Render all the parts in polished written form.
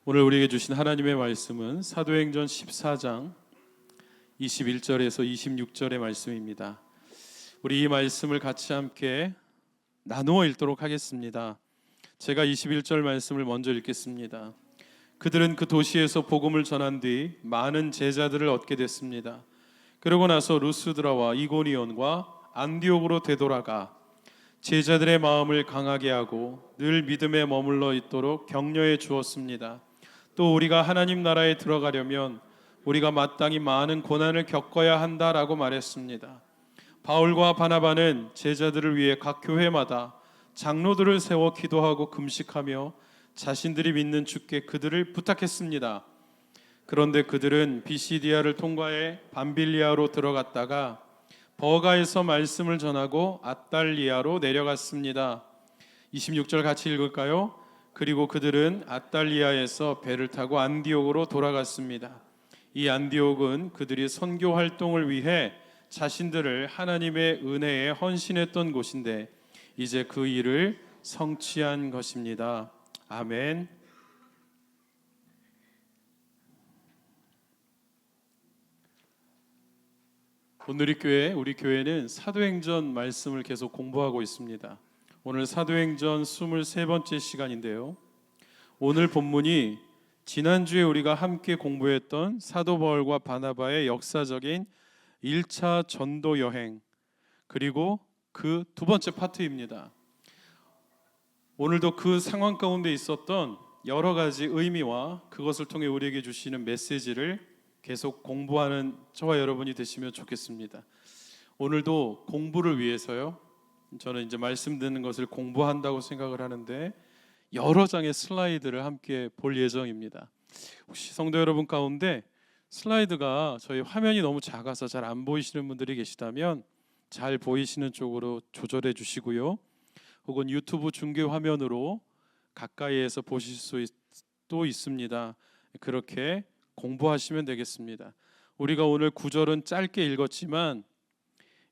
오늘 우리에게 주신 하나님의 말씀은 사도행전 14장 21절에서 26절의 말씀입니다. 우리 이 말씀을 같이 함께 나누어 읽도록 하겠습니다. 제가 21절 말씀을 먼저 읽겠습니다. 그들은 그 도시에서 복음을 전한 뒤 많은 제자들을 얻게 됐습니다. 그러고 나서 루스드라와 이고니온과 안디옥으로 되돌아가 제자들의 마음을 강하게 하고 늘 믿음에 머물러 있도록 격려해 주었습니다. 또 우리가 하나님 나라에 들어가려면 우리가 마땅히 많은 고난을 겪어야 한다라고 말했습니다. 바울과 바나바는 제자들을 위해 각 교회마다 장로들을 세워 기도하고 금식하며 자신들이 믿는 주께 그들을 부탁했습니다. 그런데 그들은 비시디아를 통과해 밤빌리아로 들어갔다가 버가에서 말씀을 전하고 앗달리아로 내려갔습니다. 26절 같이 읽을까요? 그리고 그들은 앗달리아에서 배를 타고 안디옥으로 돌아갔습니다. 이 안디옥은 그들이 선교 활동을 위해 자신들을 하나님의 은혜에 헌신했던 곳인데 이제 그 일을 성취한 것입니다. 아멘. 오늘 우리 교회는 사도행전 말씀을 계속 공부하고 있습니다. 오늘 사도행전 23번째 시간인데요. 오늘 본문이 지난주에 우리가 함께 공부했던 사도 바울과 바나바의 역사적인 1차 전도 여행, 그리고 그 두 번째 파트입니다. 오늘도 그 상황 가운데 있었던 여러 가지 의미와 그것을 통해 우리에게 주시는 메시지를 계속 공부하는 저와 여러분이 되시면 좋겠습니다. 오늘도 공부를 위해서요, 저는 이제 말씀 듣는 것을 공부한다고 생각을 하는데 여러 장의 슬라이드를 함께 볼 예정입니다. 혹시 성도 여러분 가운데 슬라이드가 저희 화면이 너무 작아서 잘 안 보이시는 분들이 계시다면 잘 보이시는 쪽으로 조절해 주시고요, 혹은 유튜브 중계 화면으로 가까이에서 보실 수도 있습니다. 그렇게 공부하시면 되겠습니다. 우리가 오늘 구절은 짧게 읽었지만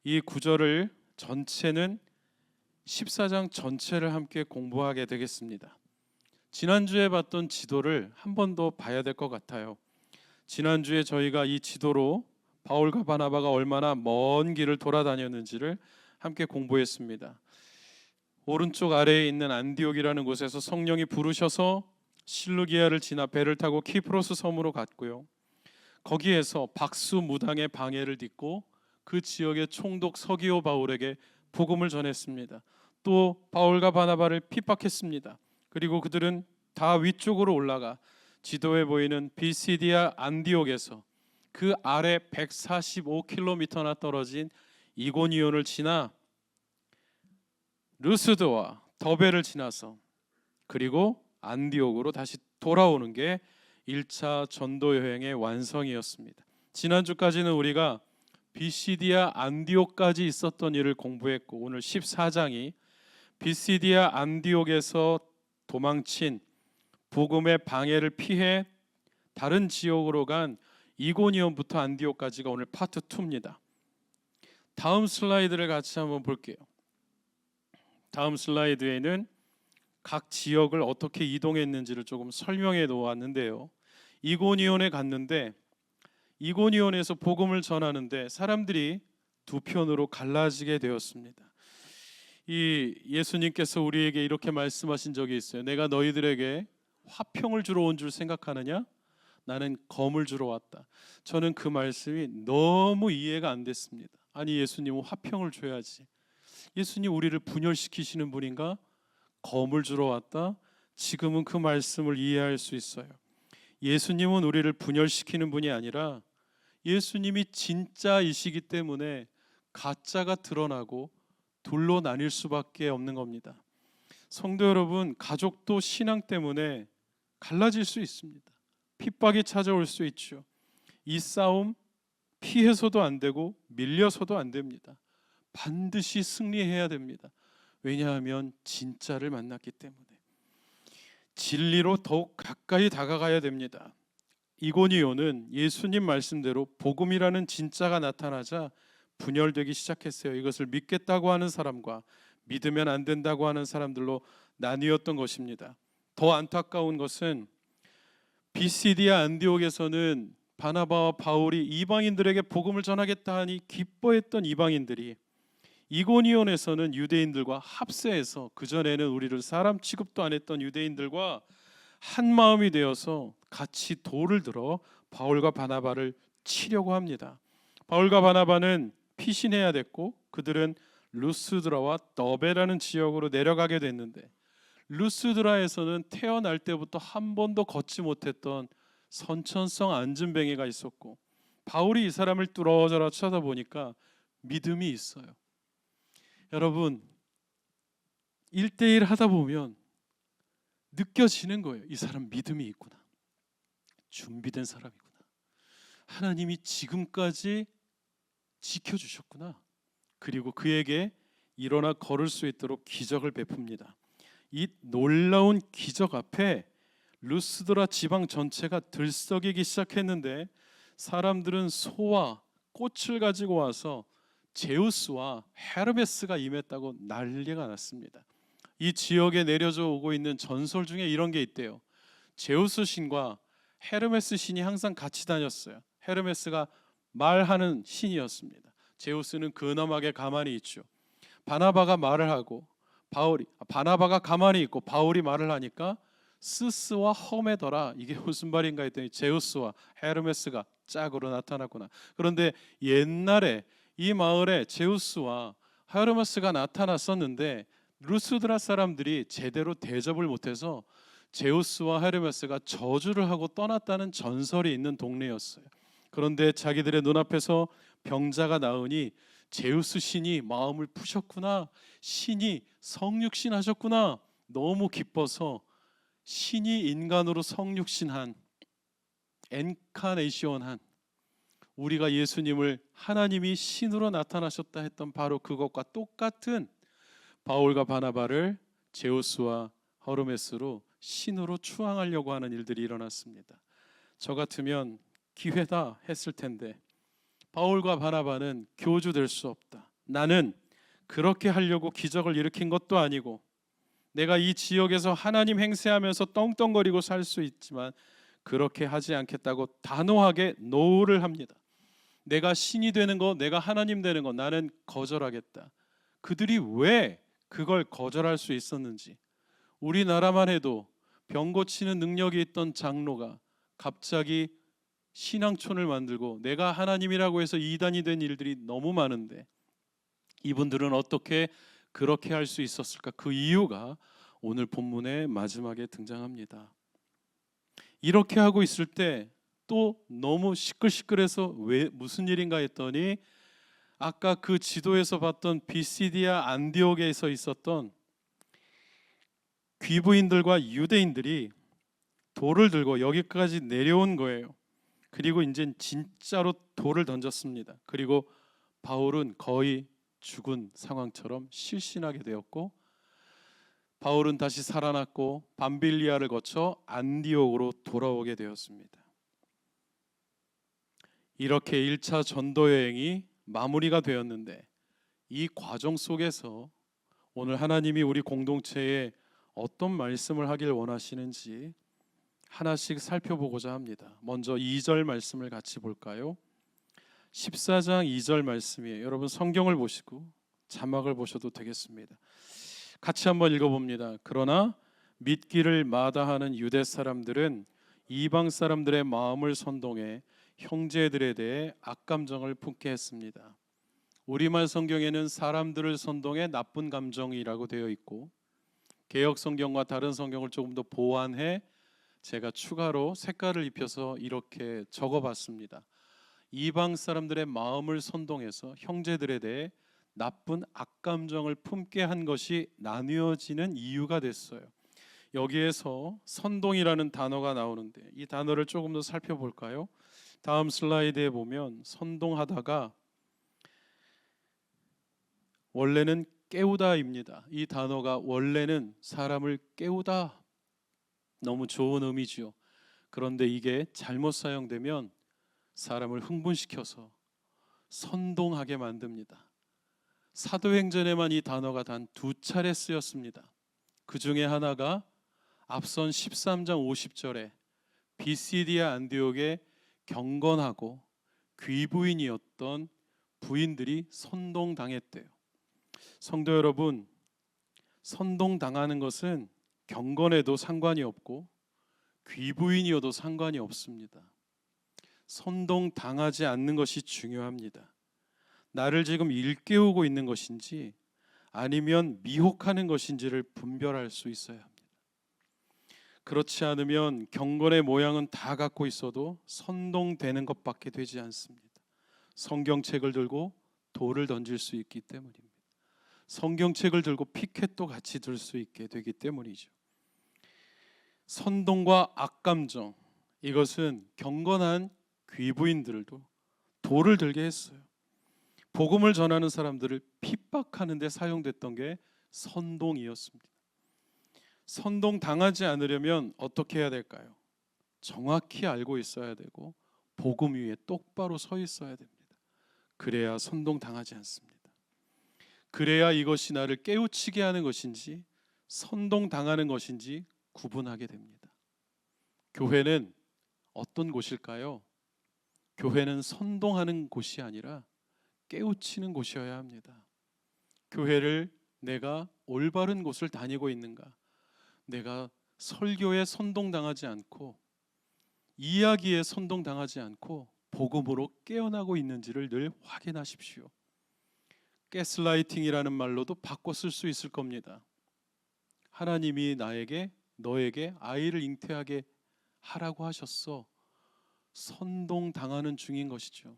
이 구절을 전체는 14장 전체를 함께 공부하게 되겠습니다. 지난주에 봤던 지도를 한 번 더 봐야 될 것 같아요. 지난주에 저희가 이 지도로 바울과 바나바가 얼마나 먼 길을 돌아다녔는지를 함께 공부했습니다. 오른쪽 아래에 있는 안디옥이라는 곳에서 성령이 부르셔서 실루기아를 지나 배를 타고 키프로스 섬으로 갔고요. 거기에서 박수 무당의 방해를 딛고 그 지역의 총독 서기오 바울에게 복음을 전했습니다. 또 바울과 바나바를 핍박했습니다. 그리고 그들은 다 위쪽으로 올라가 지도에 보이는 비시디아 안디옥에서 그 아래 145km나 떨어진 이고니온을 지나 루스드와 더베를 지나서 그리고 안디옥으로 다시 돌아오는 게 1차 전도 여행의 완성이었습니다. 지난주까지는 우리가 비시디아 안디옥까지 있었던 일을 공부했고, 오늘 14장이 비시디아 안디옥에서 도망친 복음의 방해를 피해 다른 지역으로 간 이고니온부터 안디옥까지가 오늘 파트 2입니다. 다음 슬라이드를 같이 한번 볼게요. 다음 슬라이드에는 각 지역을 어떻게 이동했는지를 조금 설명해 놓았는데요. 이고니온에 갔는데 이고니온에서 복음을 전하는데 사람들이 두 편으로 갈라지게 되었습니다. 이 예수님께서 우리에게 이렇게 말씀하신 적이 있어요. 내가 너희들에게 화평을 주러 온 줄 생각하느냐? 나는 검을 주러 왔다. 저는 그 말씀이 너무 이해가 안 됐습니다. 아니, 예수님은 화평을 줘야지. 예수님 우리를 분열시키시는 분인가? 검을 주러 왔다? 지금은 그 말씀을 이해할 수 있어요. 예수님은 우리를 분열시키는 분이 아니라 예수님이 진짜이시기 때문에 가짜가 드러나고 둘로 나뉠 수밖에 없는 겁니다. 성도 여러분, 가족도 신앙 때문에 갈라질 수 있습니다. 핍박이 찾아올 수 있죠. 이 싸움 피해서도 안 되고 밀려서도 안 됩니다. 반드시 승리해야 됩니다. 왜냐하면 진짜를 만났기 때문에. 진리로 더욱 가까이 다가가야 됩니다. 이고니온은 예수님 말씀대로 복음이라는 진짜가 나타나자 분열되기 시작했어요. 이것을 믿겠다고 하는 사람과 믿으면 안 된다고 하는 사람들로 나뉘었던 것입니다. 더 안타까운 것은 비시디아 안디옥에서는 바나바와 바울이 이방인들에게 복음을 전하겠다 하니 기뻐했던 이방인들이 이고니온에서는 유대인들과 합세해서 그전에는 우리를 사람 취급도 안 했던 유대인들과 한 마음이 되어서 같이 돌을 들어 바울과 바나바를 치려고 합니다. 바울과 바나바는 피신해야 됐고 그들은 루스드라와 더베라는 지역으로 내려가게 됐는데, 루스드라에서는 태어날 때부터 한 번도 걷지 못했던 선천성 안진뱅이가 있었고, 바울이 이 사람을 뚫어져라 쳐다보니까 믿음이 있어요. 여러분, 1대1 하다 보면 느껴지는 거예요. 이 사람 믿음이 있구나, 준비된 사람이구나, 하나님이 지금까지 지켜주셨구나. 그리고 그에게 일어나 걸을 수 있도록 기적을 베풉니다. 이 놀라운 기적 앞에 루스드라 지방 전체가 들썩이기 시작했는데, 사람들은 소와 꽃을 가지고 와서 제우스와 헤르메스가 임했다고 난리가 났습니다. 이 지역에 내려져 오고 있는 전설 중에 이런 게 있대요. 제우스 신과 헤르메스 신이 항상 같이 다녔어요. 헤르메스가 말하는 신이었습니다. 제우스는 근엄하게 가만히 있죠. 바나바가 말을 하고 바나바가 가만히 있고 바울이 말을 하니까 스스와 험에더라, 이게 무슨 말인가 했더니 제우스와 헤르메스가 짝으로 나타났구나. 그런데 옛날에 이 마을에 제우스와 헤르메스가 나타났었는데 루스드라 사람들이 제대로 대접을 못해서 제우스와 헤르메스가 저주를 하고 떠났다는 전설이 있는 동네였어요. 그런데 자기들의 눈앞에서 병자가 나으니 제우스 신이 마음을 푸셨구나, 신이 성육신 하셨구나, 너무 기뻐서 신이 인간으로 성육신한, 엔카네이션한, 우리가 예수님을 하나님이 신으로 나타나셨다 했던 바로 그것과 똑같은 바울과 바나바를 제우스와 허르메스로 신으로 추앙하려고 하는 일들이 일어났습니다. 저 같으면 기회다 했을 텐데, 바울과 바나바는 교주될 수 없다, 나는 그렇게 하려고 기적을 일으킨 것도 아니고 내가 이 지역에서 하나님 행세하면서 떵떵거리고 살 수 있지만 그렇게 하지 않겠다고 단호하게 노를 합니다. 내가 신이 되는 거, 내가 하나님 되는 거 나는 거절하겠다. 그들이 왜 그걸 거절할 수 있었는지, 우리나라만 해도 병 고치는 능력이 있던 장로가 갑자기 신앙촌을 만들고 내가 하나님이라고 해서 이단이 된 일들이 너무 많은데 이분들은 어떻게 그렇게 할 수 있었을까? 그 이유가 오늘 본문의 마지막에 등장합니다. 이렇게 하고 있을 때 또 너무 시끌시끌해서 왜 무슨 일인가 했더니 아까 그 지도에서 봤던 비시디아 안디옥에서 있었던 귀부인들과 유대인들이 돌을 들고 여기까지 내려온 거예요. 그리고 이제 진짜로 돌을 던졌습니다. 그리고 바울은 거의 죽은 상황처럼 실신하게 되었고, 바울은 다시 살아났고 밤빌리아를 거쳐 안디옥으로 돌아오게 되었습니다. 이렇게 1차 전도 여행이 마무리가 되었는데, 이 과정 속에서 오늘 하나님이 우리 공동체에 어떤 말씀을 하길 원하시는지 하나씩 살펴보고자 합니다. 먼저 2절 말씀을 같이 볼까요? 14장 2절 말씀이에요. 여러분 성경을 보시고 자막을 보셔도 되겠습니다. 같이 한번 읽어봅니다. 그러나 믿기를 마다하는 유대 사람들은 이방 사람들의 마음을 선동해 형제들에 대해 악감정을 품게 했습니다. 우리말 성경에는 사람들을 선동해 나쁜 감정이라고 되어 있고, 개역 성경과 다른 성경을 조금 더 보완해 제가 추가로 색깔을 입혀서 이렇게 적어봤습니다. 이방 사람들의 마음을 선동해서 형제들에 대해 나쁜 악감정을 품게 한 것이 나뉘어지는 이유가 됐어요. 여기에서 선동이라는 단어가 나오는데 이 단어를 조금 더 살펴볼까요? 다음 슬라이드에 보면 선동하다가 원래는 깨우다입니다. 이 단어가 원래는 사람을 깨우다, 너무 좋은 의미죠. 그런데 이게 잘못 사용되면 사람을 흥분시켜서 선동하게 만듭니다. 사도행전에만 이 단어가 단 2차례 쓰였습니다. 그 중에 하나가 앞선 13장 50절에 비시디아 안디옥의 경건하고 귀부인이었던 부인들이 선동당했대요. 성도 여러분, 선동당하는 것은 경건에도 상관이 없고 귀부인이어도 상관이 없습니다. 선동당하지 않는 것이 중요합니다. 나를 지금 일깨우고 있는 것인지 아니면 미혹하는 것인지를 분별할 수 있어야 합니다. 그렇지 않으면 경건의 모양은 다 갖고 있어도 선동되는 것밖에 되지 않습니다. 성경책을 들고 돌을 던질 수 있기 때문입니다. 성경책을 들고 피켓도 같이 들 수 있게 되기 때문이죠. 선동과 악감정, 이것은 경건한 귀부인들도 돌을 들게 했어요. 복음을 전하는 사람들을 핍박하는 데 사용됐던 게 선동이었습니다. 선동 당하지 않으려면 어떻게 해야 될까요? 정확히 알고 있어야 되고 복음 위에 똑바로 서 있어야 됩니다. 그래야 선동 당하지 않습니다. 그래야 이것이 나를 깨우치게 하는 것인지 선동 당하는 것인지 구분하게 됩니다. 교회는 어떤 곳일까요? 교회는 선동하는 곳이 아니라 깨우치는 곳이어야 합니다. 교회를 내가 올바른 곳을 다니고 있는가, 내가 설교에 선동당하지 않고 이야기에 선동당하지 않고 복음으로 깨어나고 있는지를 늘 확인하십시오. 가스라이팅이라는 말로도 바꿔 쓸 수 있을 겁니다. 하나님이 너에게 아이를 잉태하게 하라고 하셨어. 선동당하는 중인 것이죠.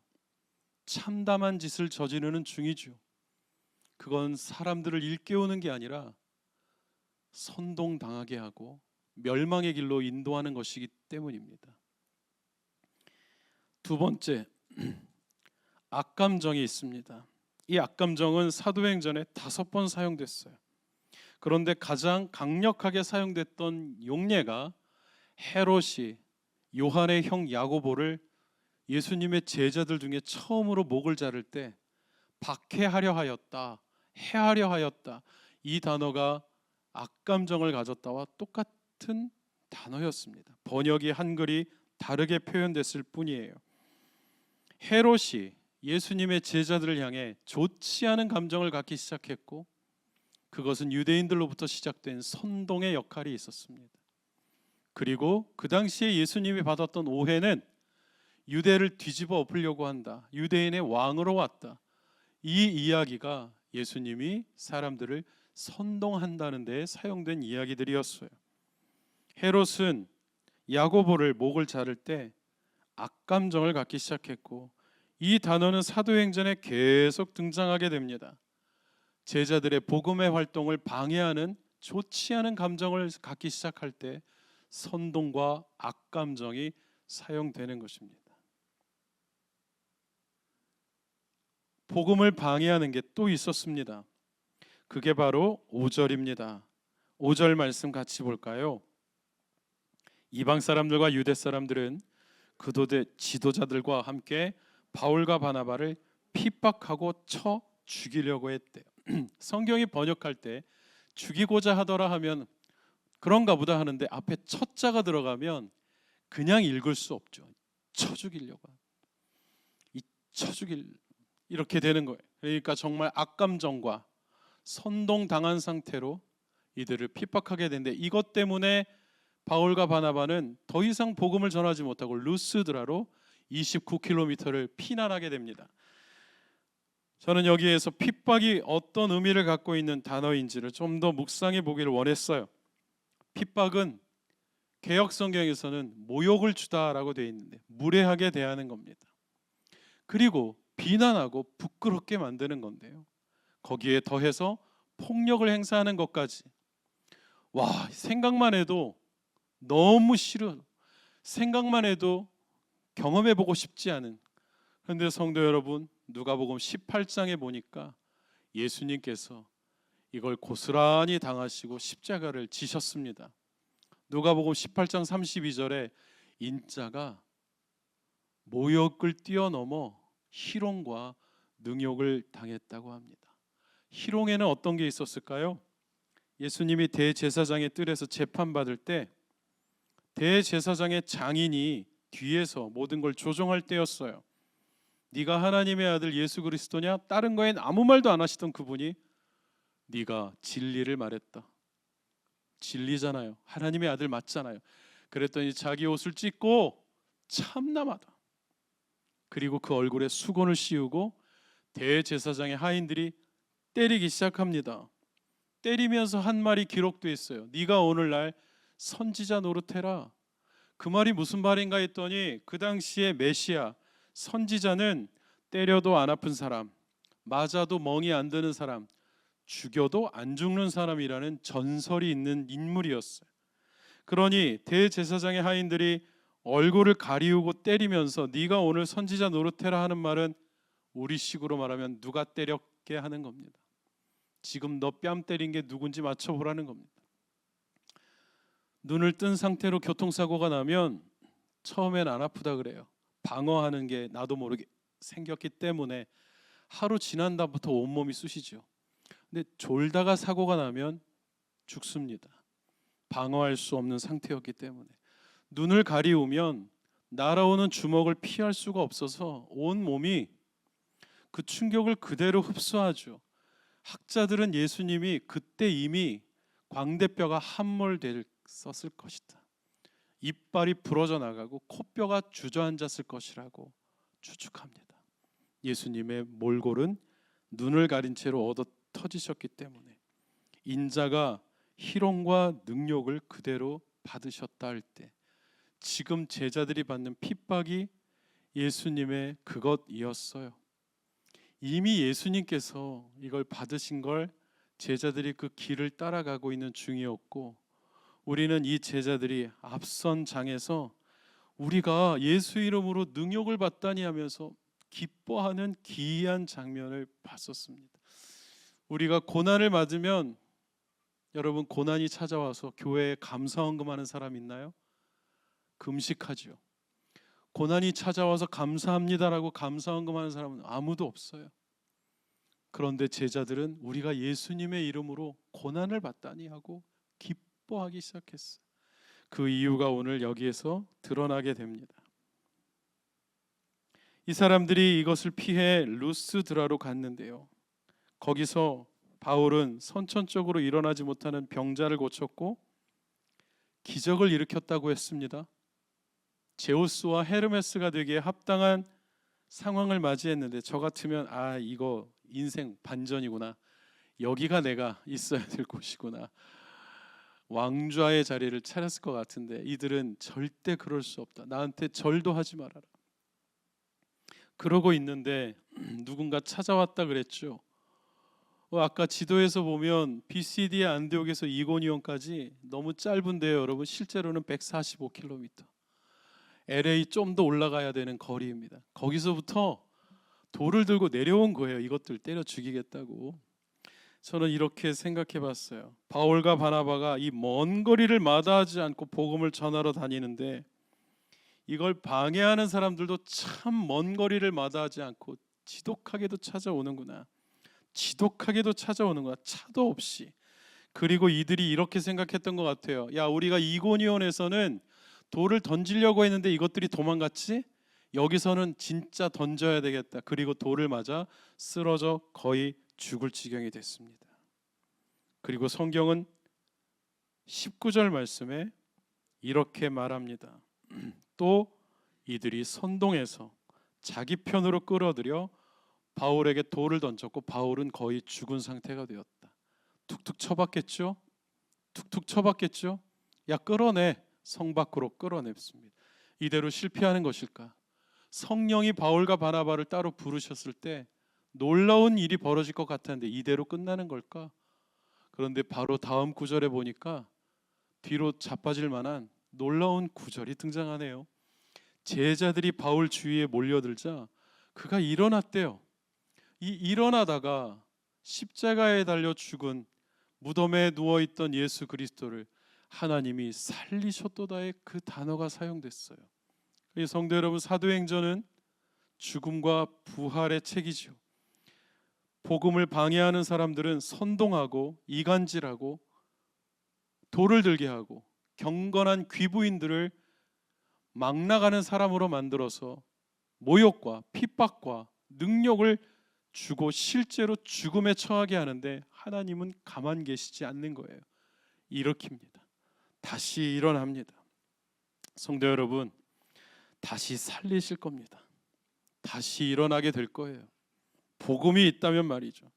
참담한 짓을 저지르는 중이죠. 그건 사람들을 일깨우는 게 아니라 선동당하게 하고 멸망의 길로 인도하는 것이기 때문입니다. 두 번째, 악감정이 있습니다. 이 악감정은 사도행전에 5번 사용됐어요. 그런데 가장 강력하게 사용됐던 용례가 헤롯이 요한의 형 야고보를 예수님의 제자들 중에 처음으로 목을 자를 때 박해하려 하였다, 해하려 하였다, 이 단어가 악감정을 가졌다와 똑같은 단어였습니다. 번역이 한글이 다르게 표현됐을 뿐이에요. 헤롯이 예수님의 제자들을 향해 좋지 않은 감정을 갖기 시작했고 그것은 유대인들로부터 시작된 선동의 역할이 있었습니다. 그리고 그 당시에 예수님이 받았던 오해는 유대를 뒤집어 엎으려고 한다, 유대인의 왕으로 왔다, 이 이야기가 예수님이 사람들을 선동한다는 데 사용된 이야기들이었어요. 헤롯은 야고보를 목을 자를 때 악감정을 갖기 시작했고 이 단어는 사도행전에 계속 등장하게 됩니다. 제자들의 복음의 활동을 방해하는 좋지 않은 감정을 갖기 시작할 때 선동과 악감정이 사용되는 것입니다. 복음을 방해하는 게 또 있었습니다. 그게 바로 5절입니다. 5절 말씀 같이 볼까요? 이방 사람들과 유대 사람들은 그도대 지도자들과 함께 바울과 바나바를 핍박하고 쳐 죽이려고 했대요. 성경이 번역할 때 죽이고자 하더라 하면 그런가 보다 하는데 앞에 첫자가 들어가면 그냥 읽을 수 없죠. 쳐 죽이려고, 쳐 죽일, 이렇게 되는 거예요. 그러니까 정말 악감정과 선동당한 상태로 이들을 핍박하게 되는데 이것 때문에 바울과 바나바는 더 이상 복음을 전하지 못하고 루스드라로 29km를 피난하게 됩니다. 저는 여기에서 핍박이 어떤 의미를 갖고 있는 단어인지를 좀 더 묵상해 보기를 원했어요. 핍박은 개역 성경에서는 모욕을 주다라고 되어 있는데 무례하게 대하는 겁니다. 그리고 비난하고 부끄럽게 만드는 건데요. 거기에 더해서 폭력을 행사하는 것까지. 와, 생각만 해도 너무 싫어. 생각만 해도 경험해 보고 싶지 않은. 그런데 성도 여러분, 누가복음 18장에 보니까 예수님께서 이걸 고스란히 당하시고 십자가를 지셨습니다. 누가복음 18장 32절에 인자가 모욕을 뛰어넘어 희롱과 능욕을 당했다고 합니다. 희롱에는 어떤 게 있었을까요? 예수님이 대제사장의 뜰에서 재판받을 때 대제사장의 장인이 뒤에서 모든 걸 조종할 때였어요. 네가 하나님의 아들 예수 그리스도냐? 다른 거엔 아무 말도 안 하시던 그분이 네가 진리를 말했다. 진리잖아요. 하나님의 아들 맞잖아요. 그랬더니 자기 옷을 찢고 참남하다. 그리고 그 얼굴에 수건을 씌우고 대제사장의 하인들이 때리기 시작합니다. 때리면서 한 말이 기록돼 있어요. 네가 오늘날 선지자 노릇해라. 그 말이 무슨 말인가 했더니 그 당시에 메시아 선지자는 때려도 안 아픈 사람, 맞아도 멍이 안 드는 사람, 죽여도 안 죽는 사람이라는 전설이 있는 인물이었어요. 그러니 대제사장의 하인들이 얼굴을 가리우고 때리면서 네가 오늘 선지자 노릇해라 하는 말은 우리식으로 말하면 누가 때렸게 하는 겁니다. 지금 너 뺨 때린 게 누군지 맞춰보라는 겁니다. 눈을 뜬 상태로 교통사고가 나면 처음엔 안 아프다 그래요. 방어하는 게 나도 모르게 생겼기 때문에 하루 지난 다음부터 온몸이 쑤시죠. 근데 졸다가 사고가 나면 죽습니다. 방어할 수 없는 상태였기 때문에. 눈을 가리우면 날아오는 주먹을 피할 수가 없어서 온 몸이 그 충격을 그대로 흡수하죠. 학자들은 예수님이 그때 이미 광대뼈가 함몰됐었을 것이다. 이빨이 부러져 나가고 코뼈가 주저앉았을 것이라고 추측합니다. 예수님의 몰골은 눈을 가린 채로 얻어 터지셨기 때문에 인자가 희롱과 능욕을 그대로 받으셨다 할 때 지금 제자들이 받는 핍박이 예수님의 그것이었어요. 이미 예수님께서 이걸 받으신 걸 제자들이 그 길을 따라가고 있는 중이었고 우리는 이 제자들이 앞선 장에서 우리가 예수 이름으로 능욕을 받다니 하면서 기뻐하는 기이한 장면을 봤었습니다. 우리가 고난을 맞으면 여러분 고난이 찾아와서 교회에 감사헌금하는 사람 있나요? 금식하죠. 고난이 찾아와서 감사합니다라고 감사헌금하는 사람은 아무도 없어요. 그런데 제자들은 우리가 예수님의 이름으로 고난을 받다니 하고 기뻐하기 시작했어요. 그 이유가 오늘 여기에서 드러나게 됩니다. 이 사람들이 이것을 피해 루스드라로 갔는데요. 거기서 바울은 선천적으로 일어나지 못하는 병자를 고쳤고 기적을 일으켰다고 했습니다. 제우스와 헤르메스가 되기에 합당한 상황을 맞이했는데 저 같으면 이거 인생 반전이구나. 여기가 내가 있어야 될 곳이구나. 왕좌의 자리를 차렸을 것 같은데 이들은 절대 그럴 수 없다. 나한테 절도 하지 말아라. 그러고 있는데 누군가 찾아왔다 그랬죠. 아까 지도에서 보면 비시디의 안디옥에서 이고니온까지 너무 짧은데요, 여러분. 실제로는 145km. LA 좀 더 올라가야 되는 거리입니다. 거기서부터 돌을 들고 내려온 거예요. 이것들 때려 죽이겠다고. 저는 이렇게 생각해 봤어요. 바울과 바나바가 이 먼 거리를 마다하지 않고 복음을 전하러 다니는데 이걸 방해하는 사람들도 참 먼 거리를 마다하지 않고 지독하게도 찾아오는구나. 지독하게도 찾아오는구나. 차도 없이. 그리고 이들이 이렇게 생각했던 것 같아요. 야, 우리가 이고니온에서는 돌을 던지려고 했는데 이것들이 도망갔지? 여기서는 진짜 던져야 되겠다. 그리고 돌을 맞아 쓰러져 거의 죽을 지경이 됐습니다. 그리고 성경은 19절 말씀에 이렇게 말합니다. 또 이들이 선동해서 자기 편으로 끌어들여 바울에게 돌을 던졌고 바울은 거의 죽은 상태가 되었다. 툭툭 쳐봤겠죠? 툭툭 쳐봤겠죠? 야, 끌어내. 성 밖으로 끌어냈습니다. 이대로 실패하는 것일까? 성령이 바울과 바나바를 따로 부르셨을 때 놀라운 일이 벌어질 것 같았는데 이대로 끝나는 걸까? 그런데 바로 다음 구절에 보니까 뒤로 자빠질 만한 놀라운 구절이 등장하네요. 제자들이 바울 주위에 몰려들자 그가 일어났대요. 일어나다가 십자가에 달려 죽은 무덤에 누워있던 예수 그리스도를 하나님이 살리셨도다의 그 단어가 사용됐어요. 성도 여러분, 사도행전은 죽음과 부활의 책이죠. 복음을 방해하는 사람들은 선동하고 이간질하고 돌을 들게 하고 경건한 귀부인들을 막 나가는 사람으로 만들어서 모욕과 핍박과 능력을 주고 실제로 죽음에 처하게 하는데 하나님은 가만 계시지 않는 거예요. 일으킵니다. 다시 일어납니다. 성도 여러분, 다시 살리실 겁니다. 다시 일어나게 될 거예요. 복음이 있다면 말이죠.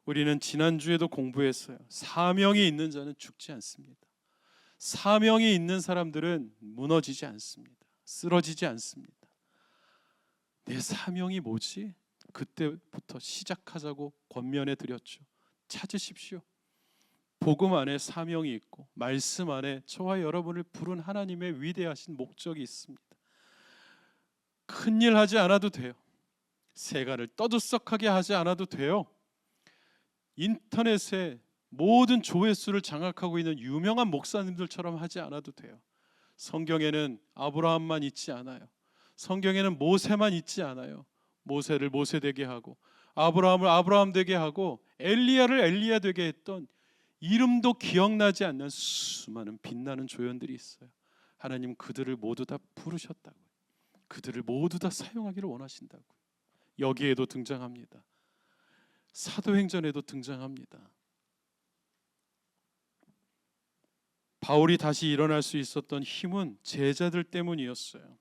우리는 지난주에도 공부했어요. 사명이 있는 자는 죽지 않습니다. 사명이 있는 사람들은 무너지지 않습니다. 쓰러지지 않습니다. 내 사명이 뭐지? 그때부터 시작하자고 권면해 드렸죠. 찾으십시오. 복음 안에 사명이 있고 말씀 안에 저와 여러분을 부른 하나님의 위대하신 목적이 있습니다. 큰일 하지 않아도 돼요. 세간을 떠들썩하게 하지 않아도 돼요. 인터넷에 모든 조회수를 장악하고 있는 유명한 목사님들처럼 하지 않아도 돼요. 성경에는 아브라함만 있지 않아요. 성경에는 모세만 있지 않아요. 모세를 모세 되게 하고 아브라함을 아브라함 되게 하고 엘리야를 엘리야 되게 했던 이름도 기억나지 않는 수많은 빛나는 조연들이 있어요. 하나님 그들을 모두 다 부르셨다고요. 그들을 모두 다 사용하기를 원하신다고요. 여기에도 등장합니다. 사도행전에도 등장합니다. 바울이 다시 일어날 수 있었던 힘은 제자들 때문이었어요.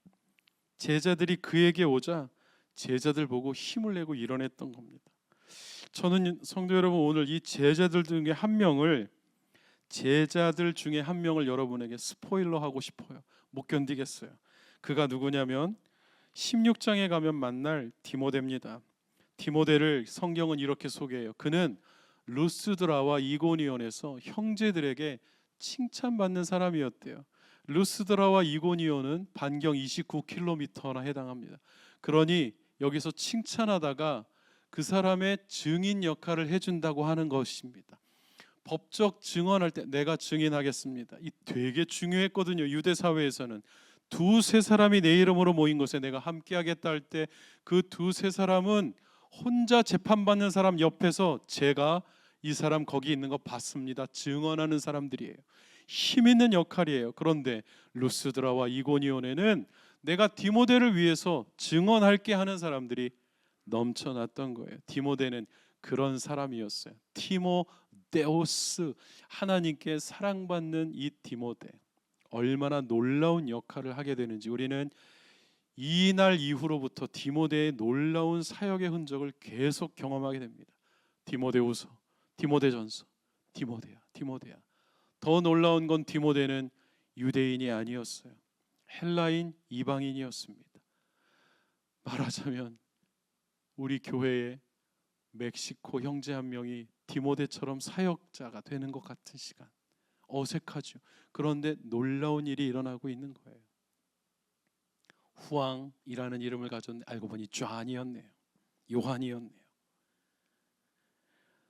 제자들이 그에게 오자 제자들 보고 힘을 내고 일어났던 겁니다. 저는 성도 여러분 오늘 이 제자들 중에 한 명을 여러분에게 스포일러 하고 싶어요. 못 견디겠어요. 그가 누구냐면 16장에 가면 만날 디모데입니다. 디모데를 성경은 이렇게 소개해요. 그는 루스드라와 이고니온에서 형제들에게 칭찬받는 사람이었대요. 루스드라와 이고니온은 반경 29km나 해당합니다. 그러니 여기서 칭찬하다가 그 사람의 증인 역할을 해준다고 하는 것입니다. 법적 증언할 때 내가 증인하겠습니다. 이 되게 중요했거든요. 유대 사회에서는 두세 사람이 내 이름으로 모인 곳에 내가 함께하겠다 할 때 그 두세 사람은 혼자 재판받는 사람 옆에서 제가 이 사람 거기 있는 거 봤습니다. 증언하는 사람들이에요. 힘 있는 역할이에요. 그런데 루스드라와 이고니온에는 내가 디모데를 위해서 증언할게 하는 사람들이 넘쳐났던 거예요. 디모데는 그런 사람이었어요. 티모데오스, 하나님께 사랑받는 이 디모데, 얼마나 놀라운 역할을 하게 되는지 우리는 이날 이후로부터 디모데의 놀라운 사역의 흔적을 계속 경험하게 됩니다. 디모데후서, 디모데전서, 디모데야. 더 놀라운 건 디모데는 유대인이 아니었어요. 헬라인 이방인이었습니다. 말하자면 우리 교회에 멕시코 형제 한 명이 디모데처럼 사역자가 되는 것 같은 시간, 어색하죠. 그런데 놀라운 일이 일어나고 있는 거예요. 후앙이라는 이름을 가졌는데 알고 보니 요한이었네요.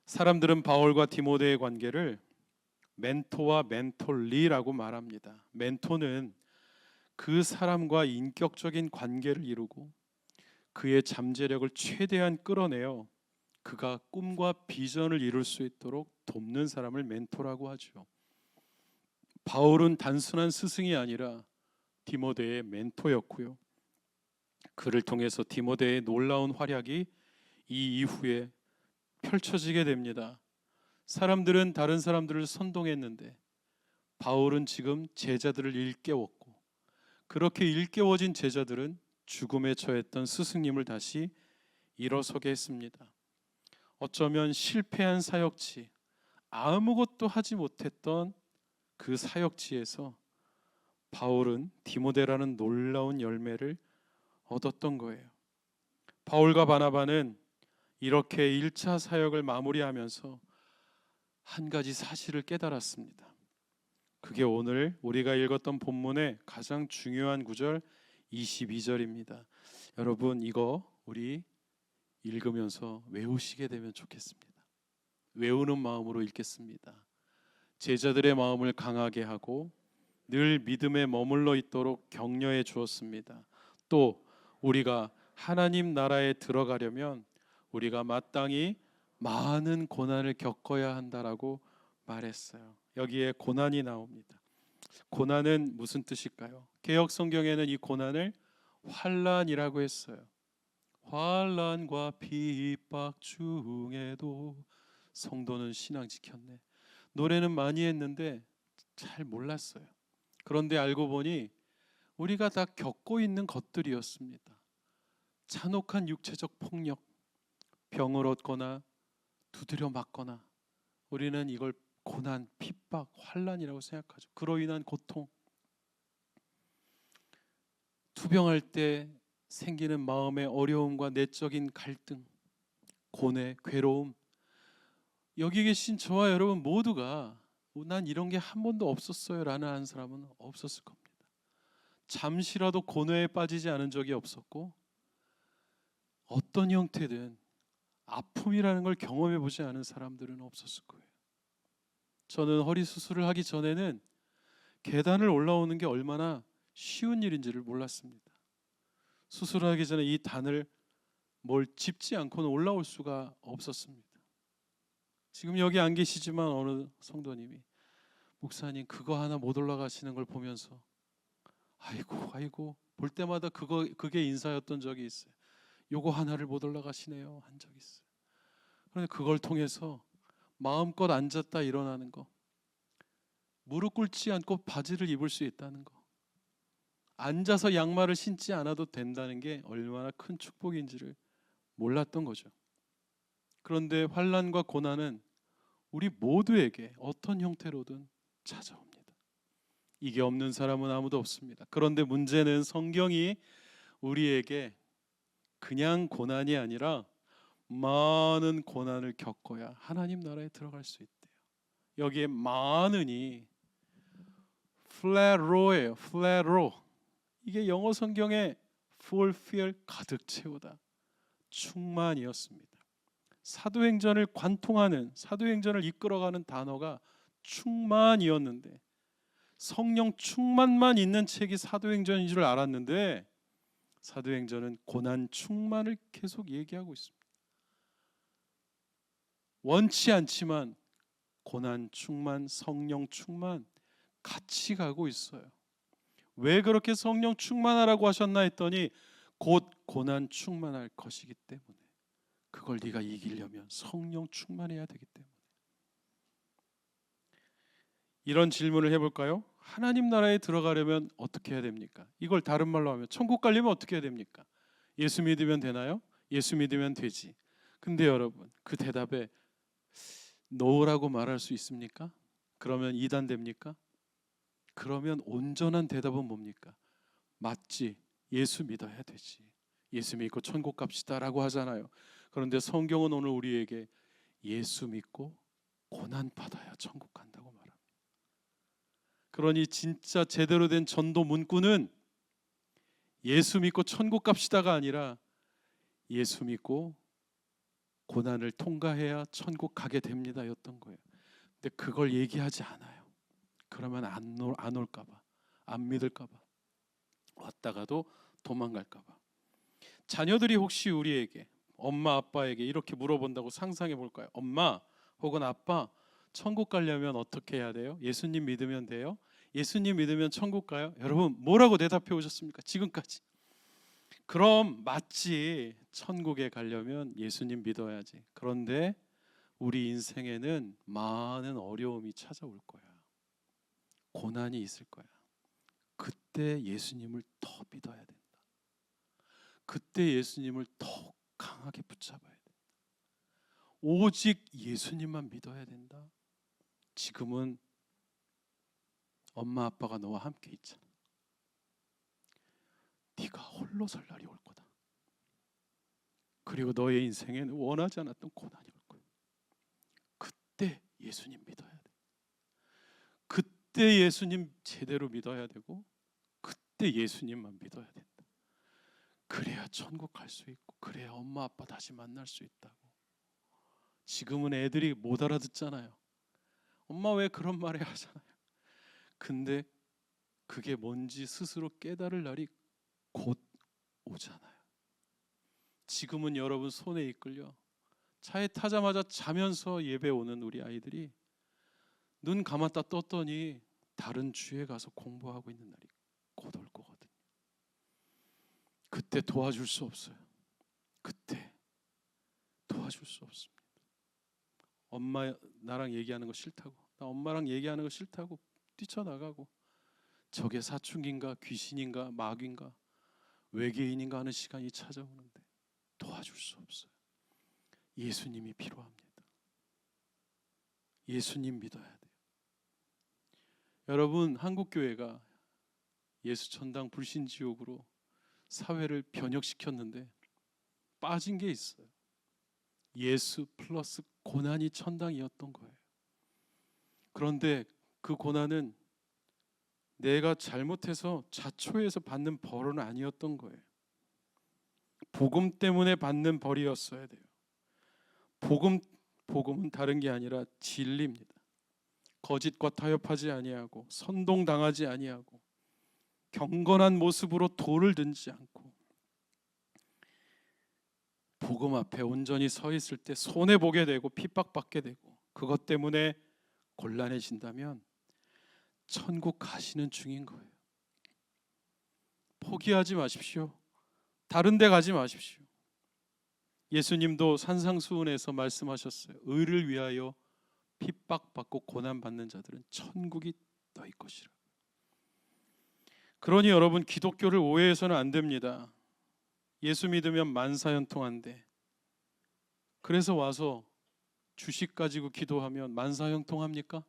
사람들은 바울과 디모데의 관계를 멘토와 멘토리라고 말합니다. 멘토는 그 사람과 인격적인 관계를 이루고 그의 잠재력을 최대한 끌어내어 그가 꿈과 비전을 이룰 수 있도록 돕는 사람을 멘토라고 하죠. 바울은 단순한 스승이 아니라 디모데의 멘토였고요. 그를 통해서 디모데의 놀라운 활약이 이 이후에 펼쳐지게 됩니다. 사람들은 다른 사람들을 선동했는데 바울은 지금 제자들을 일깨웠고, 그렇게 일깨워진 제자들은 죽음에 처했던 스승님을 다시 일어서게 했습니다. 어쩌면 실패한 사역지, 아무것도 하지 못했던 그 사역지에서 바울은 디모데라는 놀라운 열매를 얻었던 거예요. 바울과 바나바는 이렇게 1차 사역을 마무리하면서 한 가지 사실을 깨달았습니다. 그게 오늘 우리가 읽었던 본문의 가장 중요한 구절 22절입니다. 여러분 이거 우리 읽으면서 외우시게 되면 좋겠습니다. 외우는 마음으로 읽겠습니다. 제자들의 마음을 강하게 하고 늘 믿음에 머물러 있도록 격려해 주었습니다. 또 우리가 하나님 나라에 들어가려면 우리가 마땅히 많은 고난을 겪어야 한다라고 말했어요. 여기에 고난이 나옵니다. 고난은 무슨 뜻일까요? 개역 성경에는 이 고난을 환난이라고 했어요. 환난과 핍박 중에도 성도는 신앙 지켰네. 노래는 많이 했는데 잘 몰랐어요. 그런데 알고 보니 우리가 다 겪고 있는 것들이었습니다. 잔혹한 육체적 폭력, 병을 얻거나 두드려 맞거나 우리는 이걸 고난, 핍박, 환난이라고 생각하죠. 그로 인한 고통, 투병할 때 생기는 마음의 어려움과 내적인 갈등, 고뇌, 괴로움. 여기 계신 저와 여러분 모두가 난 이런 게 한 번도 없었어요 라는 한 사람은 없었을 겁니다. 잠시라도 고뇌에 빠지지 않은 적이 없었고 어떤 형태든 아픔이라는 걸 경험해 보지 않은 사람들은 없었을 거예요. 저는 허리 수술을 하기 전에는 계단을 올라오는 게 얼마나 쉬운 일인지를 몰랐습니다. 수술하기 전에 이 단을 뭘 짚지 않고는 올라올 수가 없었습니다. 지금 여기 안 계시지만 어느 성도님이 목사님 그거 하나 못 올라가시는 걸 보면서 아이고 볼 때마다 그게 인사였던 적이 있어요. 요거 하나를 못 올라가시네요 한 적이 있어요. 그런데 그걸 통해서 마음껏 앉았다 일어나는 거, 무릎 꿇지 않고 바지를 입을 수 있다는 거, 앉아서 양말을 신지 않아도 된다는 게 얼마나 큰 축복인지를 몰랐던 거죠. 그런데 환난과 고난은 우리 모두에게 어떤 형태로든 찾아옵니다. 이게 없는 사람은 아무도 없습니다. 그런데 문제는 성경이 우리에게 그냥 고난이 아니라 많은 고난을 겪어야 하나님 나라에 들어갈 수 있대요. 여기에 많은이 플레로예요. 플레로. 이게 영어 성경에 fulfill 가득 채우다, 충만이었습니다. 사도행전을 관통하는, 사도행전을 이끌어가는 단어가 충만이었는데 성령 충만만 있는 책이 사도행전인 줄 알았는데 사도행전은 고난 충만을 계속 얘기하고 있습니다. 원치 않지만 고난 충만, 성령 충만 같이 가고 있어요. 왜 그렇게 성령 충만하라고 하셨나 했더니 곧 고난 충만할 것이기 때문에, 그걸 네가 이기려면 성령 충만해야 되기 때문에. 이런 질문을 해볼까요? 하나님 나라에 들어가려면 어떻게 해야 됩니까? 이걸 다른 말로 하면 천국 가려면 어떻게 해야 됩니까? 예수 믿으면 되나요? 예수 믿으면 되지. 근데 여러분 그 대답에 노라고 말할 수 있습니까? 그러면 이단 됩니까? 그러면 온전한 대답은 뭡니까? 맞지. 예수 믿어야 되지. 예수 믿고 천국 갑시다 라고 하잖아요. 그런데 성경은 오늘 우리에게 예수 믿고 고난 받아야 천국 간다고 말합니다. 그러니 진짜 제대로 된 전도 문구는 예수 믿고 천국 갑시다가 아니라 예수 믿고 고난을 통과해야 천국 가게 됩니다 였던 거예요. 근데 그걸 얘기하지 않아요. 그러면 안 올까봐, 안 믿을까봐, 왔다가도 도망갈까봐. 자녀들이 혹시 우리에게, 엄마 아빠에게 이렇게 물어본다고 상상해 볼까요? 엄마 혹은 아빠, 천국 가려면 어떻게 해야 돼요? 예수님 믿으면 돼요? 예수님 믿으면 천국 가요? 여러분 뭐라고 대답해 오셨습니까? 지금까지. 그럼 맞지. 천국에 가려면 예수님 믿어야지. 그런데 우리 인생에는 많은 어려움이 찾아올 거야. 고난이 있을 거야. 그때 예수님을 더 믿어야 된다. 그때 예수님을 더 강하게 붙잡아야 된다. 오직 예수님만 믿어야 된다. 지금은 엄마 아빠가 너와 함께 있잖아. 네가 홀로 설 날이 올 거다. 그리고 너의 인생에는 원하지 않았던 고난이 올 거야. 그때 예수님 믿어야 돼. 그때 예수님 제대로 믿어야 되고 그때 예수님만 믿어야 된다. 그래야 천국 갈 수 있고 그래야 엄마 아빠 다시 만날 수 있다고. 지금은 애들이 못 알아듣잖아요. 엄마 왜 그런 말을 하잖아요. 근데 그게 뭔지 스스로 깨달을 날이 곧 오잖아요. 지금은 여러분 손에 이끌려 차에 타자마자 자면서 예배 오는 우리 아이들이 눈 감았다 떴더니 다른 주에 가서 공부하고 있는 날이 곧 올 거거든요. 그때 도와줄 수 없어요. 그때 도와줄 수 없습니다. 엄마 나랑 얘기하는 거 싫다고, 나 엄마랑 얘기하는 거 싫다고 뛰쳐나가고, 저게 사춘기인가 귀신인가 마귀인가 외계인인가 하는 시간이 찾아오는데 도와줄 수 없어요. 예수님이 필요합니다. 예수님 믿어야 돼요. 여러분, 한국교회가 예수천당 불신지옥으로 사회를 변혁시켰는데 빠진 게 있어요. 예수 플러스 고난이 천당이었던 거예요. 그런데 그 고난은 내가 잘못해서 자초해서 받는 벌은 아니었던 거예요. 복음 때문에 받는 벌이었어야 돼요. 복음은 다른 게 아니라 진리입니다. 거짓과 타협하지 아니하고 선동당하지 아니하고 경건한 모습으로 돌을 든지 않고 복음 앞에 온전히 서 있을 때 손해 보게 되고 핍박받게 되고 그것 때문에 곤란해진다면 천국 가시는 중인 거예요. 포기하지 마십시오. 다른 데 가지 마십시오. 예수님도 산상수훈에서 말씀하셨어요. 의를 위하여 핍박받고 고난받는 자들은 천국이 너희 것이라. 그러니 여러분, 기독교를 오해해서는 안 됩니다. 예수 믿으면 만사형통한데, 그래서 와서 주식 가지고 기도하면 만사형통합니까?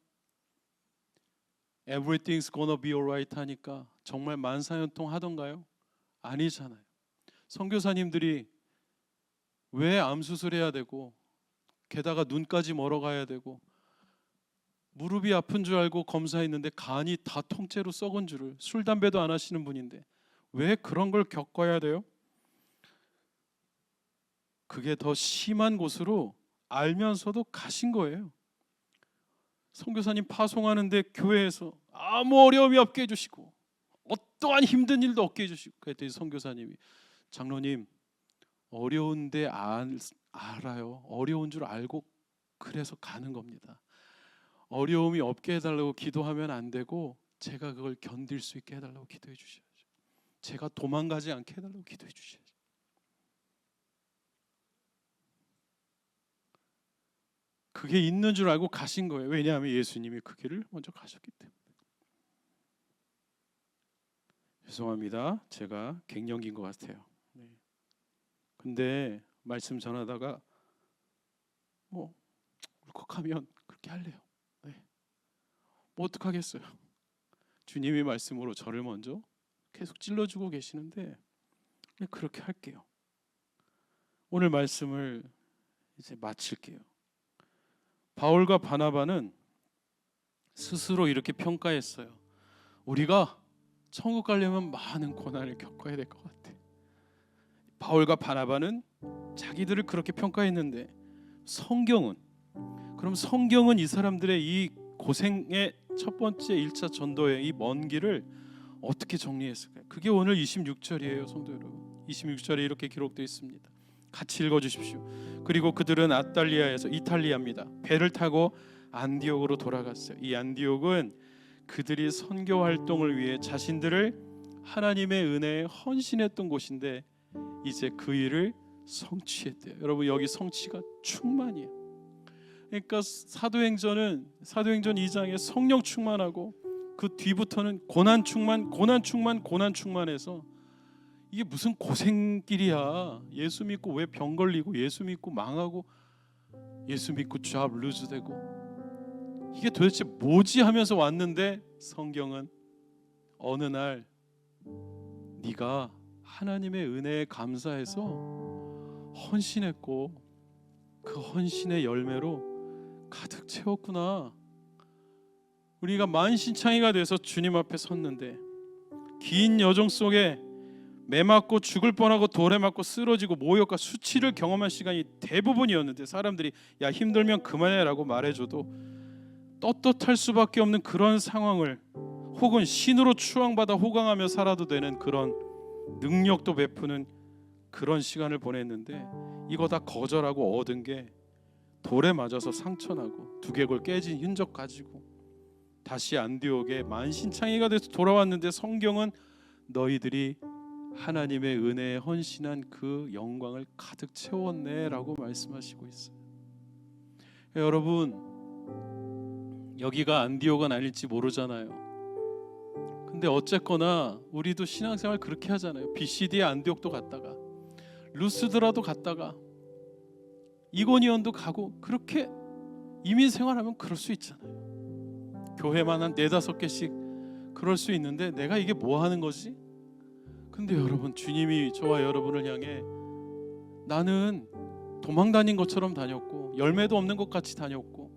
Everything's gonna be alright 하니까 정말 만사형통하던가요? 아니잖아요. 선교사님들이 왜 암수술해야 되고 게다가 눈까지 멀어가야 되고 무릎이 아픈 줄 알고 검사했는데 간이 다 통째로 썩은 줄을, 술 담배도 안 하시는 분인데 왜 그런 걸 겪어야 돼요? 그게 더 심한 곳으로 알면서도 가신 거예요. 선교사님 파송하는데 교회에서 아무 어려움이 없게 해주시고 어떠한 힘든 일도 없게 해주시고, 그랬더니 선교사님이 장로님 어려운데 알아요. 어려운 줄 알고 그래서 가는 겁니다. 어려움이 없게 해달라고 기도하면 안 되고 제가 그걸 견딜 수 있게 해달라고 기도해 주셔야죠. 제가 도망가지 않게 해달라고 기도해 주셔야죠. 그게 있는 줄 알고 가신 거예요. 왜냐하면 예수님이 그 길을 먼저 가셨기 때문에. 죄송합니다. 제가 갱년기인 것 같아요. 네. 근데 말씀 전하다가 울컥하면 그렇게 할래요. 네. 뭐 어떡하겠어요. 주님의 말씀으로 저를 먼저 계속 찔러주고 계시는데 그렇게 할게요. 오늘 말씀을 이제 마칠게요. 바울과 바나바는 스스로 이렇게 평가했어요. 우리가 천국 가려면 많은 고난을 겪어야 될 것 같아. 바울과 바나바는 자기들을 그렇게 평가했는데 성경은 이 사람들의 이 고생의 첫 번째 1차 전도의 이 먼 길을 어떻게 정리했을까요? 그게 오늘 26절이에요, 성도 여러분. 26절에 이렇게 기록되어 있습니다. 같이 읽어주십시오. 그리고 그들은 아탈리아에서, 이탈리아입니다, 배를 타고 안디옥으로 돌아갔어요. 이 안디옥은 그들이 선교 활동을 위해 자신들을 하나님의 은혜에 헌신했던 곳인데 이제 그 일을 성취했대요. 여러분, 여기 성취가 충만이에요. 그러니까 사도행전 2장에 성령 충만하고 그 뒤부터는 고난 충만해서 이게 무슨 고생길이야. 예수 믿고 왜 병 걸리고, 예수 믿고 망하고, 예수 믿고 잡 루즈 되고, 이게 도대체 뭐지 하면서 왔는데 성경은 어느 날 네가 하나님의 은혜에 감사해서 헌신했고 그 헌신의 열매로 가득 채웠구나. 우리가 만신창이가 돼서 주님 앞에 섰는데 긴 여정 속에 매 맞고 죽을 뻔하고 돌에 맞고 쓰러지고 모욕과 수치를 경험한 시간이 대부분이었는데 사람들이 야 힘들면 그만해라고 말해줘도 떳떳할 수밖에 없는 그런 상황을, 혹은 신으로 추앙받아 호강하며 살아도 되는 그런 능력도 베푸는 그런 시간을 보냈는데 이거 다 거절하고 얻은 게 돌에 맞아서 상처나고 두개골 깨진 흔적 가지고 다시 안디옥에 만신창이가 돼서 돌아왔는데 성경은 너희들이 하나님의 은혜에 헌신한 그 영광을 가득 채웠네라고 말씀하시고 있어요. 여러분, 여기가 안디옥은 아닐지 모르잖아요. 근데 어쨌거나 우리도 신앙생활 그렇게 하잖아요. BCD의 안디옥도 갔다가 루스드라도 갔다가 이고니온도 가고, 그렇게 이민 생활하면 그럴 수 있잖아요. 교회만 한 4-5개씩 그럴 수 있는데 내가 이게 뭐 하는 거지? 근데 여러분, 주님이 저와 여러분을 향해 나는 도망 다닌 것처럼 다녔고 열매도 없는 것 같이 다녔고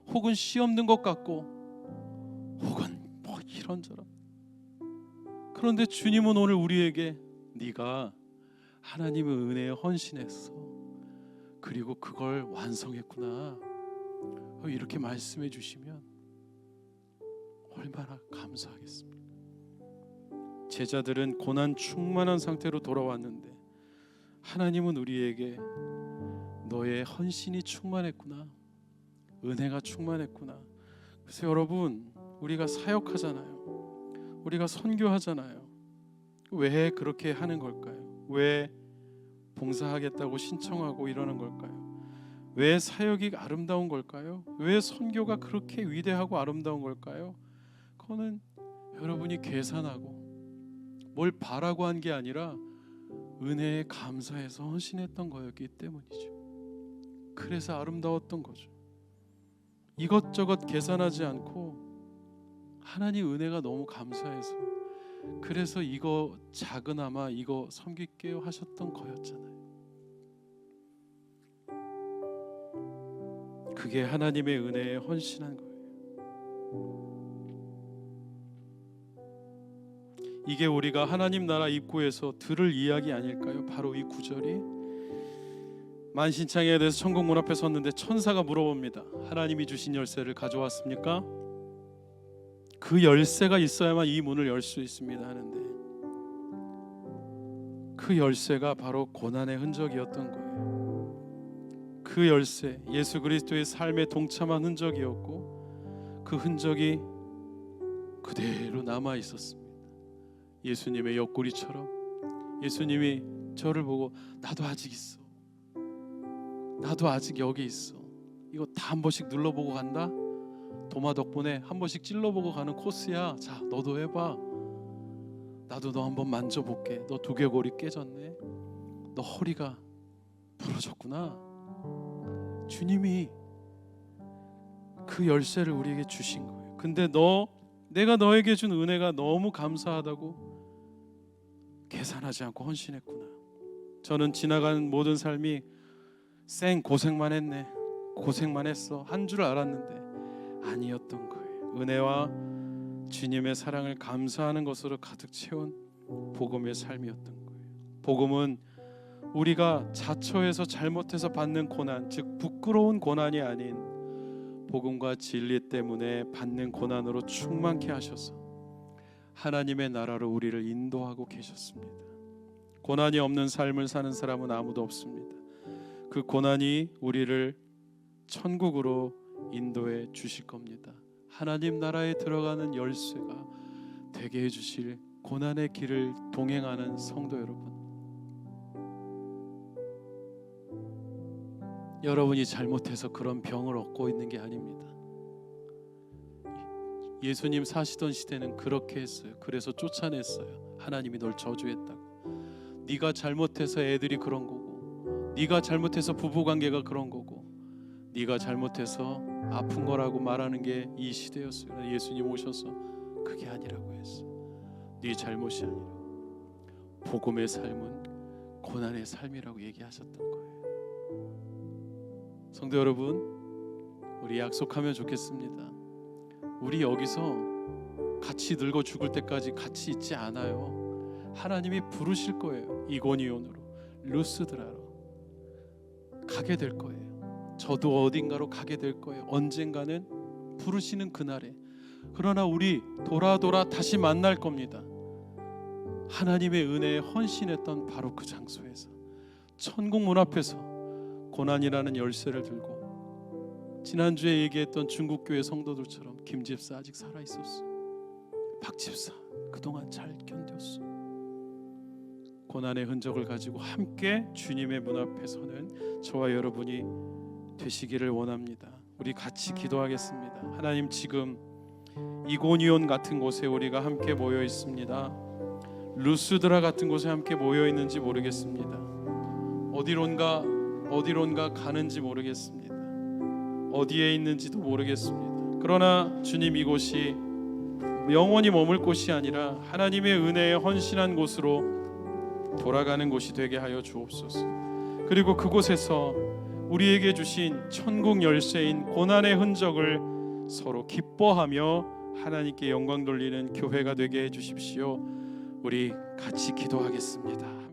혹은 씨 없는 것 같고 혹은 뭐 이런저런, 그런데 주님은 오늘 우리에게 네가 하나님의 은혜에 헌신했어, 그리고 그걸 완성했구나, 이렇게 말씀해 주시면 얼마나 감사하겠습니까? 제자들은 고난 충만한 상태로 돌아왔는데 하나님은 우리에게 너의 헌신이 충만했구나, 은혜가 충만했구나. 그래서 여러분, 우리가 사역하잖아요. 우리가 선교하잖아요. 왜 그렇게 하는 걸까요? 왜 봉사하겠다고 신청하고 이러는 걸까요? 왜 사역이 아름다운 걸까요? 왜 선교가 그렇게 위대하고 아름다운 걸까요? 그거는 여러분이 계산하고 뭘 바라고 한 게 아니라 은혜에 감사해서 헌신했던 거였기 때문이죠. 그래서 아름다웠던 거죠. 이것저것 계산하지 않고 하나님 은혜가 너무 감사해서, 그래서 이거 작은아마 이거 섬길게요 하셨던 거였잖아요. 그게 하나님의 은혜에 헌신한 거예요. 이게 우리가 하나님 나라 입구에서 들을 이야기 아닐까요? 바로 이 구절이 만신창이에 대해서 천국 문 앞에 섰는데 천사가 물어봅니다. 하나님이 주신 열쇠를 가져왔습니까? 그 열쇠가 있어야만 이 문을 열 수 있습니다 하는데, 그 열쇠가 바로 고난의 흔적이었던 거예요. 그 열쇠, 예수 그리스도의 삶에 동참한 흔적이었고 그 흔적이 그대로 남아 있었습니다. 예수님의 옆구리처럼 예수님이 저를 보고 나도 아직 있어, 나도 아직 여기 있어, 이거 다 한 번씩 눌러보고 간다, 도마 덕분에 한 번씩 찔러보고 가는 코스야, 자 너도 해봐, 나도 너 한번 만져볼게, 너 두개골이 깨졌네, 너 허리가 부러졌구나. 주님이 그 열쇠를 우리에게 주신 거예요. 근데 내가 너에게 준 은혜가 너무 감사하다고 계산하지 않고 헌신했구나. 저는 지나가는 모든 삶이 고생만 했네, 고생만 했어 한 줄 알았는데 아니었던 거예요. 은혜와 주님의 사랑을 감사하는 것으로 가득 채운 복음의 삶이었던 거예요. 복음은 우리가 자처해서 잘못해서 받는 고난, 즉 부끄러운 고난이 아닌 복음과 진리 때문에 받는 고난으로 충만케 하셔서 하나님의 나라로 우리를 인도하고 계셨습니다. 고난이 없는 삶을 사는 사람은 아무도 없습니다. 그 고난이 우리를 천국으로 인도해 주실 겁니다. 하나님 나라에 들어가는 열쇠가 되게 해주실 고난의 길을 동행하는 성도 여러분, 여러분이 잘못해서 그런 병을 얻고 있는 게 아닙니다. 예수님 사시던 시대는 그렇게 했어요. 그래서 쫓아냈어요. 하나님이 널 저주했다고. 네가 잘못해서 애들이 그런 거고, 네가 잘못해서 부부관계가 그런 거고, 네가 잘못해서 아픈 거라고 말하는 게 이 시대였어요. 예수님 오셔서 그게 아니라고 했어. 네 잘못이 아니라 복음의 삶은 고난의 삶이라고 얘기하셨던 거예요. 성도 여러분, 우리 약속하면 좋겠습니다. 우리 여기서 같이 늙어 죽을 때까지 같이 있지 않아요. 하나님이 부르실 거예요. 이고니온으로, 루스드라로 가게 될 거예요. 저도 어딘가로 가게 될 거예요. 언젠가는 부르시는 그날에. 그러나 우리 돌아 다시 만날 겁니다. 하나님의 은혜에 헌신했던 바로 그 장소에서, 천국 문 앞에서 고난이라는 열쇠를 들고 지난주에 얘기했던 중국교회 성도들처럼 김 집사 아직 살아있었어. 박 집사 그동안 잘 견뎠어. 고난의 흔적을 가지고 함께 주님의 문 앞에 서는 저와 여러분이 되시기를 원합니다. 우리 같이 기도하겠습니다. 하나님, 지금 이고니온 같은 곳에 우리가 함께 모여 있습니다. 루스드라 같은 곳에 함께 모여 있는지 모르겠습니다. 어디론가 가는지 모르겠습니다. 어디에 있는지도 모르겠습니다. 그러나 주님, 이곳이 영원히 머물 곳이 아니라 하나님의 은혜에 헌신한 곳으로 돌아가는 곳이 되게 하여 주옵소서. 그리고 그곳에서 우리에게 주신 천국 열쇠인 고난의 흔적을 서로 기뻐하며 하나님께 영광 돌리는 교회가 되게 해 주십시오. 우리 같이 기도하겠습니다.